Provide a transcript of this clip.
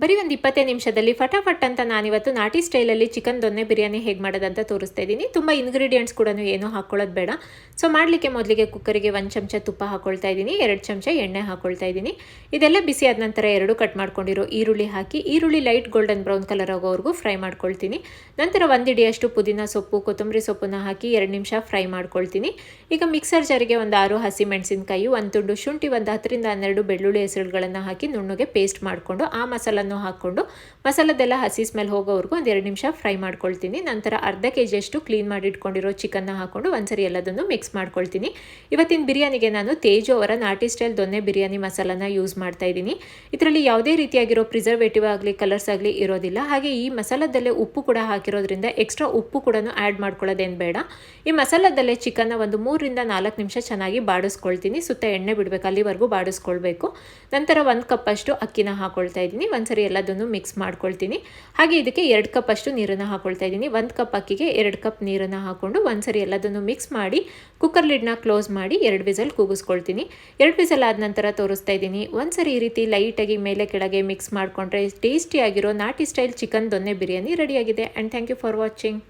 ಬರೀ ಒಂದು 25 ನಿಮಿಷದಲ್ಲಿ ಫಟಾಫಟ್ ಅಂತ ನಾನಿವತ್ತು ನಾಟಿ ಸ್ಟೈಲಲ್ಲಿ ಚಿಕನ್ ದೊನ್ನೆ ಬಿರಿಯಾನಿ ಹೇಗೆ ಮಾಡೋದಂತ ತೋರಿಸ್ತಾ ಇದ್ದೀನಿ. ತುಂಬ ಇಂಗ್ರೀಡಿಯೆಂಟ್ಸ್ ಕೂಡ ಏನೂ ಹಾಕ್ಕೊಳ್ಳೋದು ಬೇಡ. ಸೊ ಮಾಡಲಿಕ್ಕೆ ಮೊದಲಿಗೆ ಕುಕ್ಕರಿಗೆ 1 ಚಮಚ ತುಪ್ಪ ಹಾಕ್ಕೊಳ್ತಾ ಇದ್ದೀನಿ, 2 ಚಮಚ ಎಣ್ಣೆ ಹಾಕ್ಕೊಳ್ತಾ ಇದ್ದೀನಿ. ಇದೆಲ್ಲ ಬಿಸಿ ಆದ ನಂತರ 2 ಕಟ್ ಮಾಡ್ಕೊಂಡಿರೋ ಈರುಳ್ಳಿ ಹಾಕಿ ಈರುಳ್ಳಿ ಲೈಟ್ ಗೋಲ್ಡನ್ ಬ್ರೌನ್ ಕಲರ್ ಆಗೋವರೆಗೂ ಫ್ರೈ ಮಾಡ್ಕೊಳ್ತೀನಿ. ನಂತರ 1 ಹಿಡಿಯಷ್ಟು ಪುದೀನ ಸೊಪ್ಪು, ಕೊತ್ತಂಬರಿ ಸೊಪ್ಪನ್ನು ಹಾಕಿ 2 ನಿಮಿಷ ಫ್ರೈ ಮಾಡ್ಕೊಳ್ತೀನಿ. ಈಗ ಮಿಕ್ಸರ್ ಜಾರಿಗೆ ಒಂದು 6 ಹಸಿ ಮೆಣಸಿನಕಾಯಿ, 1 ತುಂಡು ಶುಂಠಿ, ಒಂದು 10 ರಿಂದ 12 ಬೆಳ್ಳುಳ್ಳಿ ಹೆಸರುಗಳನ್ನು ಹಾಕಿ ನುಣ್ಣಗೆ ಪೇಸ್ಟ್ ಮಾಡಿಕೊಂಡು ಆ ಮಸಾಲನ್ನು ಹಾಕೊಂಡು ಮಸಾಲದೆಲ್ಲ ಹಸಿ ಸ್ಮೆಲ್ ಹೋಗೋವರೆಗೂ ಒಂದು 2 ನಿಮಿಷ ಫ್ರೈ ಮಾಡ್ಕೊಳ್ತೀನಿ. ನಂತರ ಅರ್ಧ ಕೆಜಿಯಷ್ಟು ಕ್ಲೀನ್ ಮಾಡಿ ಇಟ್ಕೊಂಡಿರೋ ಚಿಕನ್ನ ಹಾಕೊಂಡು ಒಂದ್ಸರಿ ಎಲ್ಲದನ್ನು ಮಿಕ್ಸ್ ಮಾಡ್ಕೊಳ್ತೀನಿ. ಇವತ್ತಿನ ಬಿರಿಯಾನಿಗೆ ನಾನು ತೇಜು ಅವರ ನಾಟಿ ಸ್ಟೈಲ್ ದೊನ್ನೆ ಬಿರಿಯಾನಿ ಮಸಾಲಾನ ಯೂಸ್ ಮಾಡ್ತಾ ಇದ್ದೀನಿ. ಇದರಲ್ಲಿ ಯಾವುದೇ ರೀತಿಯಾಗಿರೋ ಪ್ರಿಸರ್ವೇಟಿವ್ ಆಗಲಿ ಕಲರ್ಸ್ ಆಗಲಿ ಇರೋದಿಲ್ಲ. ಹಾಗೆ ಈ ಮಸಾಲದಲ್ಲೇ ಉಪ್ಪು ಕೂಡ ಹಾಕಿರೋದ್ರಿಂದ ಎಕ್ಸ್ಟ್ರಾ ಉಪ್ಪು ಕೂಡ ಆ್ಯಡ್ ಮಾಡ್ಕೊಳ್ಳೋದೇನು ಬೇಡ. ಈ ಮಸಾಲದಲ್ಲೇ ಚಿಕನ್ನ ಒಂದು 3 ರಿಂದ 4 ನಿಮಿಷ ಚೆನ್ನಾಗಿ ಬಾಡಿಸ್ಕೊಳ್ತೀನಿ. ಸುತ್ತ ಎಣ್ಣೆ ಬಿಡಬೇಕು, ಅಲ್ಲಿವರೆಗೂ ಬಾಡಿಸ್ಕೊಳ್ಬೇಕು. ನಂತರ 1 ಕಪ್ ಅಷ್ಟು ಅಕ್ಕಿನ ಹಾಕೊಳ್ತಾ ಇದ್ದೀನಿ. ಒಂದ್ಸರಿ ಎಲ್ಲದನ್ನು ಮಿಕ್ಸ್ ಮಾಡ್ಕೊಳ್ತೀನಿ. ಹಾಗೆ ಇದಕ್ಕೆ 2 ಕಪ್ ಅಷ್ಟು ನೀರನ್ನು ಹಾಕೊಳ್ತಾ ಇದ್ದೀನಿ. 1 ಕಪ್ ಅಕ್ಕಿಗೆ 2 ಕಪ್ ನೀರನ್ನು ಹಾಕೊಂಡು ಒಂದ್ಸರಿ ಎಲ್ಲದನ್ನು ಮಿಕ್ಸ್ ಮಾಡಿ ಕುಕ್ಕರ್ ಲಿಡ್ನ ಕ್ಲೋಸ್ ಮಾಡಿ 2 ವಿಸಲ್ ಕೂಗಿಸ್ಕೊಳ್ತೀನಿ. 2 ವಿಸಲ್ ಆದ ನಂತರ ತೋರಿಸ್ತಾ ಇದ್ದೀನಿ. ಒಂದ್ಸರಿ ಈ ರೀತಿ ಲೈಟಾಗಿ ಮೇಲೆ ಕೆಳಗೆ ಮಿಕ್ಸ್ ಮಾಡಿಕೊಂಡ್ರೆ ಟೇಸ್ಟಿಯಾಗಿರೋ ನಾಟಿ ಸ್ಟೈಲ್ ಚಿಕನ್ ದೊನ್ನೆ ಬಿರಿಯಾನಿ ರೆಡಿಯಾಗಿದೆ. And thank you for watching.